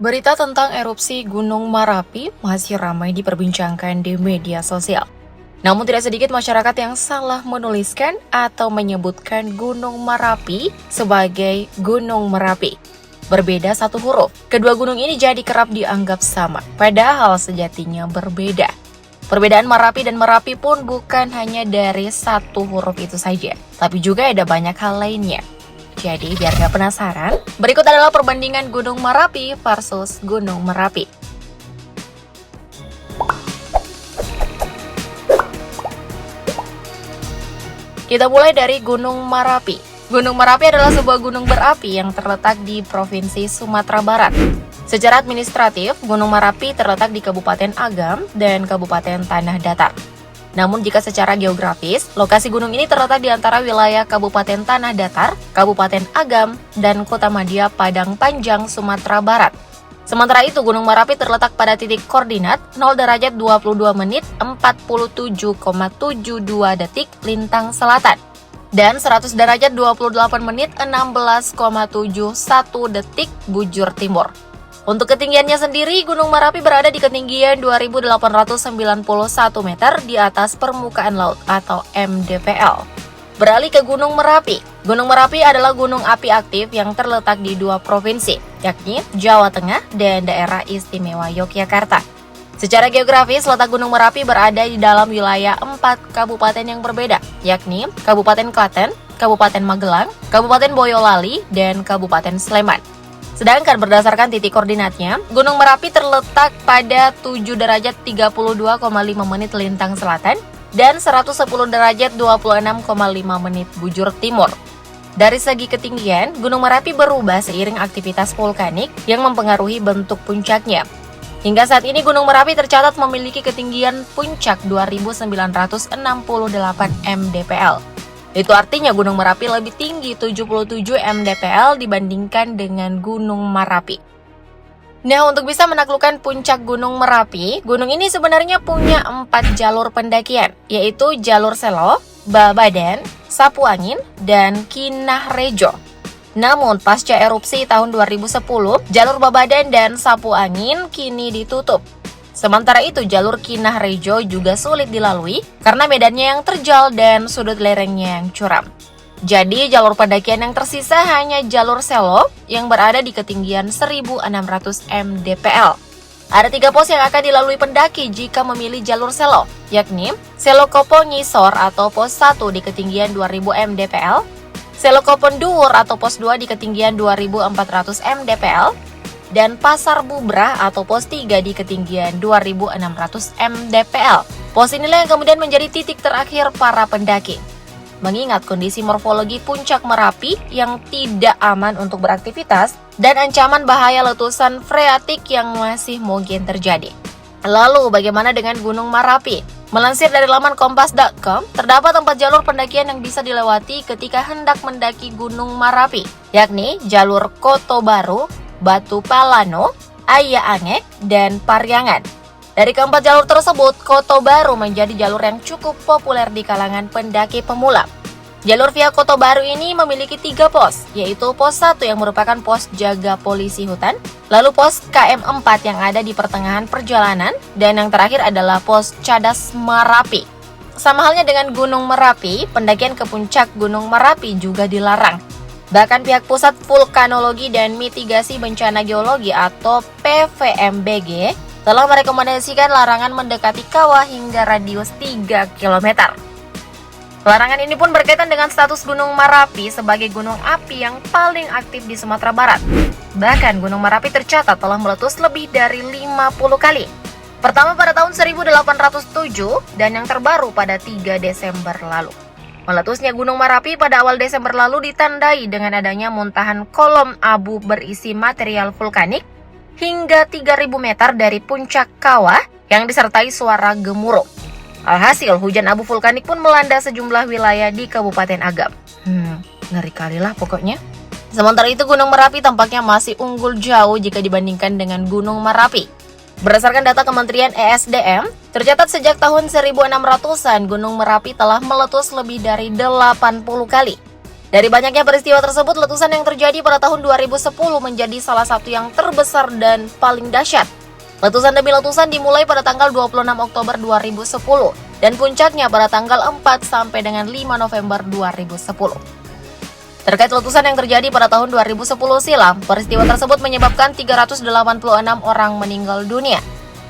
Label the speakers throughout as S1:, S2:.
S1: Berita tentang erupsi Gunung Merapi masih ramai diperbincangkan di media sosial. Namun tidak sedikit masyarakat yang salah menuliskan atau menyebutkan Gunung Merapi sebagai Gunung Merapi. Berbeda satu huruf, kedua gunung ini jadi kerap dianggap sama, padahal sejatinya berbeda. Perbedaan Merapi dan Merapi pun bukan hanya dari satu huruf itu saja, tapi juga ada banyak hal lainnya. Jadi biar gak penasaran, berikut adalah perbandingan Gunung Merapi versus Gunung Merapi. Kita mulai dari Gunung Merapi. Gunung Merapi adalah sebuah gunung berapi yang terletak di Provinsi Sumatera Barat. Secara administratif, Gunung Merapi terletak di Kabupaten Agam dan Kabupaten Tanah Datar. Namun jika secara geografis, lokasi gunung ini terletak di antara wilayah Kabupaten Tanah Datar, Kabupaten Agam, dan Kota Madia Padang Panjang, Sumatera Barat. Sementara itu, Gunung Merapi terletak pada titik koordinat 0 derajat 22 menit 47,72 detik lintang selatan dan 100 derajat 28 menit 16,71 detik bujur timur. Untuk ketinggiannya sendiri, Gunung Merapi berada di ketinggian 2.891 meter di atas permukaan laut atau MDPL. Beralih ke Gunung Merapi. Gunung Merapi adalah gunung api aktif yang terletak di dua provinsi, yakni Jawa Tengah dan Daerah Istimewa Yogyakarta. Secara geografis, letak Gunung Merapi berada di dalam wilayah 4 kabupaten yang berbeda, yakni Kabupaten Klaten, Kabupaten Magelang, Kabupaten Boyolali, dan Kabupaten Sleman. Sedangkan berdasarkan titik koordinatnya, Gunung Merapi terletak pada 7 derajat 32,5 menit lintang selatan dan 110 derajat 26,5 menit bujur timur. Dari segi ketinggian, Gunung Merapi berubah seiring aktivitas vulkanik yang mempengaruhi bentuk puncaknya. Hingga saat ini Gunung Merapi tercatat memiliki ketinggian puncak 2.968 mdpl. Itu artinya Gunung Merapi lebih tinggi 77 mdpl dibandingkan dengan Gunung Merapi. Nah, untuk bisa menaklukkan puncak Gunung Merapi, gunung ini sebenarnya punya 4 jalur pendakian, yaitu jalur Selo, Babadan, Sapu Angin, dan Kinah Rejo. Namun, pasca erupsi tahun 2010, jalur Babadan dan Sapu Angin kini ditutup. Sementara itu, jalur Kinah Rejo juga sulit dilalui karena medannya yang terjal dan sudut lerengnya yang curam. Jadi, jalur pendakian yang tersisa hanya jalur Selo yang berada di ketinggian 1.600 mdpl. Ada 3 pos yang akan dilalui pendaki jika memilih jalur Selo, yakni Selo Kopong Ngisor atau pos 1 di ketinggian 2.000 mdpl, Selo Kopong Duwur atau pos 2 di ketinggian 2.400 mdpl, dan Pasar Bubrah atau pos 3 di ketinggian 2.600 mdpl. Pos inilah yang kemudian menjadi titik terakhir para pendaki. Mengingat kondisi morfologi puncak Merapi yang tidak aman untuk beraktivitas dan ancaman bahaya letusan freatik yang masih mungkin terjadi. Lalu bagaimana dengan Gunung Merapi? Melansir dari laman kompas.com, terdapat 4 jalur pendakian yang bisa dilewati ketika hendak mendaki Gunung Merapi, yakni jalur Koto Baru, Batu Palano, Ayah Angek, dan Paryangan. Dari keempat jalur tersebut, Koto Baru menjadi jalur yang cukup populer di kalangan pendaki pemula. Jalur via Koto Baru ini memiliki 3 pos, yaitu pos 1 yang merupakan pos jaga polisi hutan, lalu pos KM4 yang ada di pertengahan perjalanan, dan yang terakhir adalah pos Cadas Merapi. Sama halnya dengan Gunung Merapi, pendakian ke puncak Gunung Merapi juga dilarang. Bahkan pihak Pusat Vulkanologi dan Mitigasi Bencana Geologi atau PVMBG telah merekomendasikan larangan mendekati kawah hingga radius 3 km. Larangan ini pun berkaitan dengan status Gunung Merapi sebagai gunung api yang paling aktif di Sumatera Barat. Bahkan Gunung Merapi tercatat telah meletus lebih dari 50 kali. Pertama pada tahun 1807 dan yang terbaru pada 3 Desember lalu. Meletusnya Gunung Merapi pada awal Desember lalu ditandai dengan adanya muntahan kolom abu berisi material vulkanik hingga 3.000 meter dari puncak kawah yang disertai suara gemuruh. Alhasil, hujan abu vulkanik pun melanda sejumlah wilayah di Kabupaten Agam. Ngeri kali lah pokoknya. Sementara itu, Gunung Merapi tampaknya masih unggul jauh jika dibandingkan dengan Gunung Merapi. Berdasarkan data Kementerian ESDM, tercatat sejak tahun 1600-an Gunung Merapi telah meletus lebih dari 80 kali. Dari banyaknya peristiwa tersebut, letusan yang terjadi pada tahun 2010 menjadi salah satu yang terbesar dan paling dahsyat. Letusan demi letusan dimulai pada tanggal 26 Oktober 2010 dan puncaknya pada tanggal 4 sampai dengan 5 November 2010. Terkait letusan yang terjadi pada tahun 2010 silam, peristiwa tersebut menyebabkan 386 orang meninggal dunia.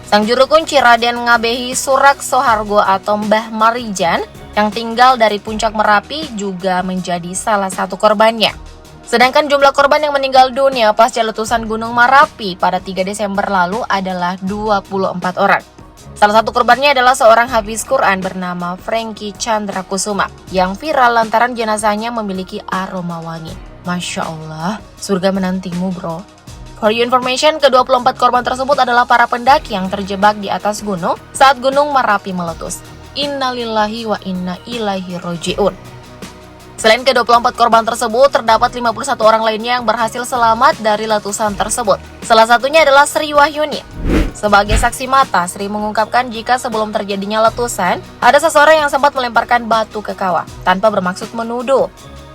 S1: Sang juru kunci Raden Ngabehi Surak Sohargo atau Mbah Marijan yang tinggal dari puncak Merapi juga menjadi salah satu korbannya. Sedangkan jumlah korban yang meninggal dunia pasca letusan Gunung Merapi pada 3 Desember lalu adalah 24 orang. Salah satu korbannya adalah seorang hafiz Quran bernama Franky Chandra Kusuma yang viral lantaran jenazahnya memiliki aroma wangi. Masya Allah, surga menantimu bro. For your information, ke-24 korban tersebut adalah para pendaki yang terjebak di atas gunung saat Gunung Merapi meletus. Innalillahi wa inna ilaihi roji'un. Selain ke-24 korban tersebut, terdapat 51 orang lainnya yang berhasil selamat dari letusan tersebut. Salah satunya adalah Sri Wahyuni. Sebagai saksi mata, Sri mengungkapkan jika sebelum terjadinya letusan, ada seseorang yang sempat melemparkan batu ke kawah tanpa bermaksud menuduh.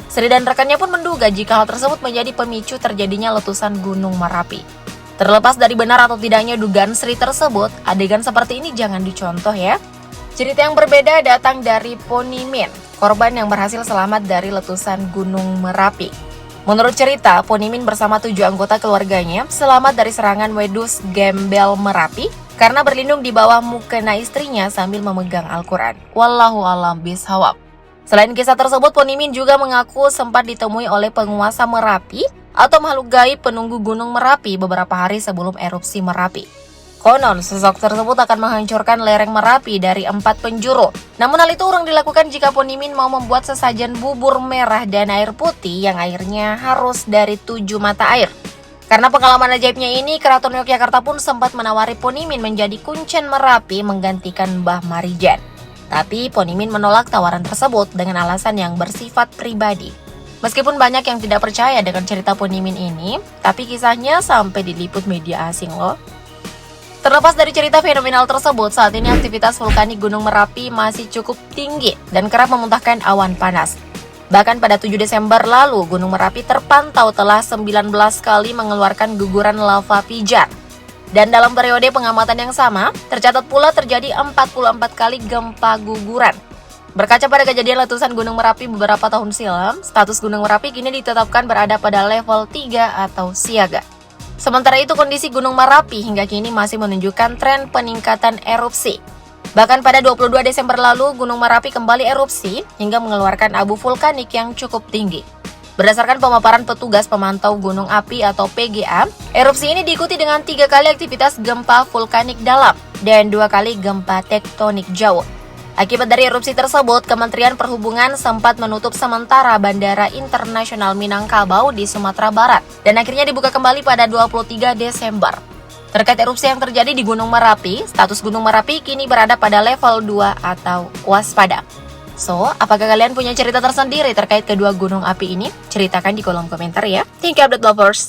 S1: Sri dan rekannya pun menduga jika hal tersebut menjadi pemicu terjadinya letusan Gunung Merapi. Terlepas dari benar atau tidaknya dugaan Sri tersebut, adegan seperti ini jangan dicontoh ya. Cerita yang berbeda datang dari Ponimin, korban yang berhasil selamat dari letusan Gunung Merapi. Menurut cerita, Ponimin bersama 7 anggota keluarganya selamat dari serangan Wedus Gembel Merapi karena berlindung di bawah mukena istrinya sambil memegang Al-Quran. Wallahu a'lam bishawab. Selain kisah tersebut, Ponimin juga mengaku sempat ditemui oleh penguasa Merapi atau makhluk gaib penunggu Gunung Merapi beberapa hari sebelum erupsi Merapi. Konon, sosok tersebut akan menghancurkan lereng Merapi dari 4 penjuru. Namun hal itu urung dilakukan jika Ponimin mau membuat sesajen bubur merah dan air putih yang airnya harus dari 7 mata air. Karena pengalaman ajaibnya ini, Keraton Yogyakarta pun sempat menawari Ponimin menjadi kuncen Merapi menggantikan Mbah Marijan. Tapi Ponimin menolak tawaran tersebut dengan alasan yang bersifat pribadi. Meskipun banyak yang tidak percaya dengan cerita Ponimin ini, tapi kisahnya sampai diliput media asing loh. Terlepas dari cerita fenomenal tersebut, saat ini aktivitas vulkanik Gunung Merapi masih cukup tinggi dan kerap memuntahkan awan panas. Bahkan pada 7 Desember lalu, Gunung Merapi terpantau telah 19 kali mengeluarkan guguran lava pijar. Dan dalam periode pengamatan yang sama, tercatat pula terjadi 44 kali gempa guguran. Berkaca pada kejadian letusan Gunung Merapi beberapa tahun silam, status Gunung Merapi kini ditetapkan berada pada level 3 atau siaga. Sementara itu, kondisi Gunung Merapi hingga kini masih menunjukkan tren peningkatan erupsi. Bahkan pada 22 Desember lalu, Gunung Merapi kembali erupsi hingga mengeluarkan abu vulkanik yang cukup tinggi. Berdasarkan pemaparan petugas pemantau gunung api atau PGA, erupsi ini diikuti dengan 3 kali aktivitas gempa vulkanik dalam dan 2 kali gempa tektonik jauh. Akibat dari erupsi tersebut, Kementerian Perhubungan sempat menutup sementara Bandara Internasional Minangkabau di Sumatera Barat dan akhirnya dibuka kembali pada 23 Desember. Terkait erupsi yang terjadi di Gunung Merapi, status Gunung Merapi kini berada pada level 2 atau waspada. So, apakah kalian punya cerita tersendiri terkait kedua gunung api ini? Ceritakan di kolom komentar ya. Thank you update lovers.